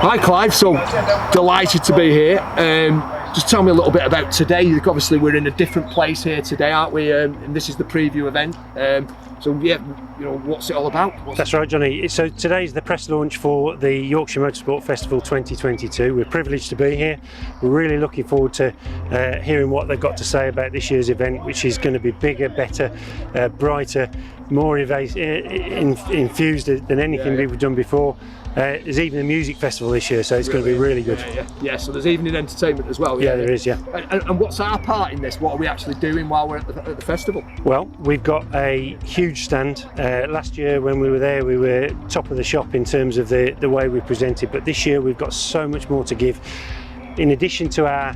Hi Clive, so delighted to be here. Just tell me a little bit about today. Obviously we're in a different place here today, aren't we? And this is the preview event. So yeah, what's it all about? That's right, Johnny. So today's the press launch for the Yorkshire Motorsport Festival 2022. We're privileged to be here. We're really looking forward to hearing what they've got to say about this year's event, which is going to be bigger, better, brighter, more infused than anything we've done before. There's even a music festival this year, so it's going to be really good. Yeah, so there's evening entertainment as well. Yeah, there is, yeah. And what's our part in this? What are we actually doing while we're at the festival? Well, we've got a huge stand. Last year when we were there, we were top of the shop in terms of the way we presented, but this year we've got so much more to give. In addition to our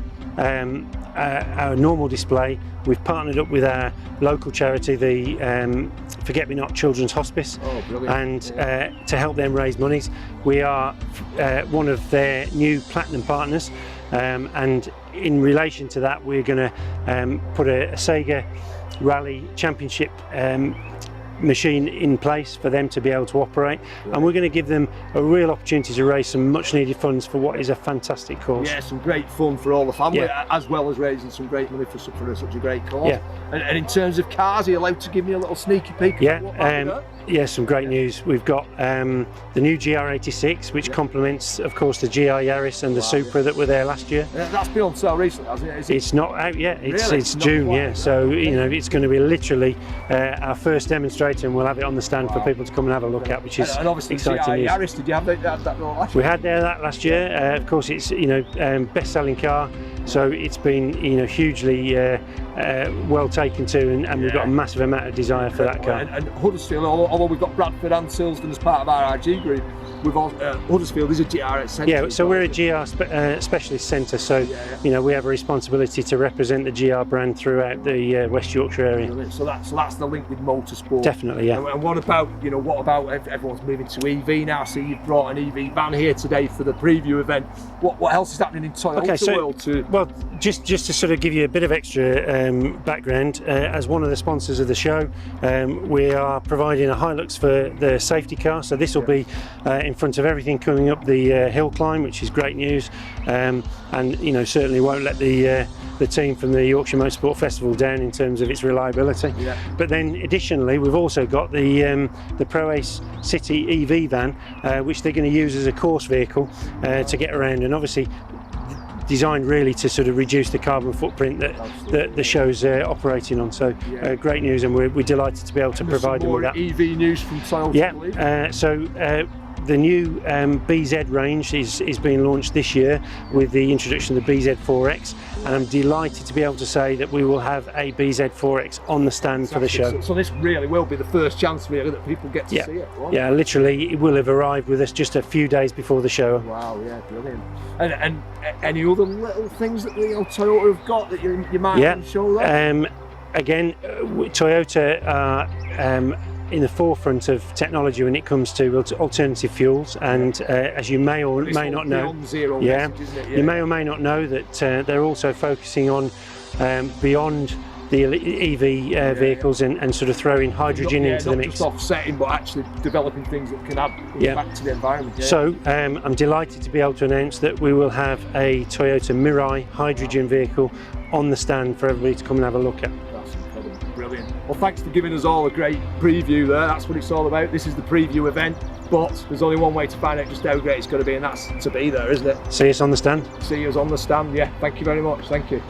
normal display, we've partnered up with our local charity, the Forget Me Not Children's Hospice, and to help them raise monies. We are one of their new platinum partners, and in relation to that we're going to put a Sega Rally Championship machine in place for them to be able to operate, and we're going to give them a real opportunity to raise some much needed funds for what is a fantastic cause. Yeah, some great fun for all the family, as well as raising some great money for such a great cause. Yeah. And in terms of cars, are you allowed to give me a little sneaky peek? Yeah, some great news. We've got the new GR86, which complements, of course, the GR Yaris and the Supra that were there last year. That's been on sale recently, hasn't it? It's not out yet. It's Really? June, yeah. So it's going to be literally our first demonstrator, and we'll have it on the stand for people to come and have a look at, which is and obviously exciting news. Yaris, did you have that last year? We had that last year. Of course, it's best-selling car, so it's been hugely well taken to, and we've got a massive amount of desire for that car. And Huddersfield, although we've got Bradford and Silsden as part of our RG group, we've Huddersfield is a GR centre. Yeah, so we're a GR specialist centre, so we have a responsibility to represent the GR brand throughout the West Yorkshire area. So that's the link with motorsport. Definitely, yeah. And what about everyone's moving to EV now? So you've brought an EV van here today for the preview event. What else is happening in Toyota world? Well, just to sort of give you a bit of extra background, as one of the sponsors of the show, we are providing a Hilux for the safety car. So this will be in front of everything coming up the hill climb, which is great news, and certainly won't let the team from the Yorkshire Motorsport Festival down in terms of its reliability. Yeah. But then additionally we've also got the Pro Ace City EV van, which they're going to use as a course vehicle to get around, and obviously designed really to sort of reduce the carbon footprint that the show's operating on. So great news, and we're delighted to be able to provide them with that. EV news from Toyota. Yeah, the new BZ range is being launched this year with the introduction of the BZ4X, and I'm delighted to be able to say that we will have a BZ4X on the stand for the show. So this really will be the first chance really that people get to see it. Yeah, literally it will have arrived with us just a few days before the show. Wow, yeah, brilliant. And any other little things that Toyota have got that you might show that? Again, Toyota are in the forefront of technology when it comes to alternative fuels, and as you may or may not know, you may or may not know that they're also focusing on beyond the EV vehicles and sort of throwing hydrogen into the mix. Not just offsetting, but actually developing things that can add back to the environment. Yeah. So I'm delighted to be able to announce that we will have a Toyota Mirai hydrogen vehicle on the stand for everybody to come and have a look at. Brilliant. Well, thanks for giving us all a great preview there. That's what it's all about. This is the preview event, but there's only one way to find out just how great it's going to be, and that's to be there, isn't it? See us on the stand. See us on the stand, yeah. Thank you very much. Thank you.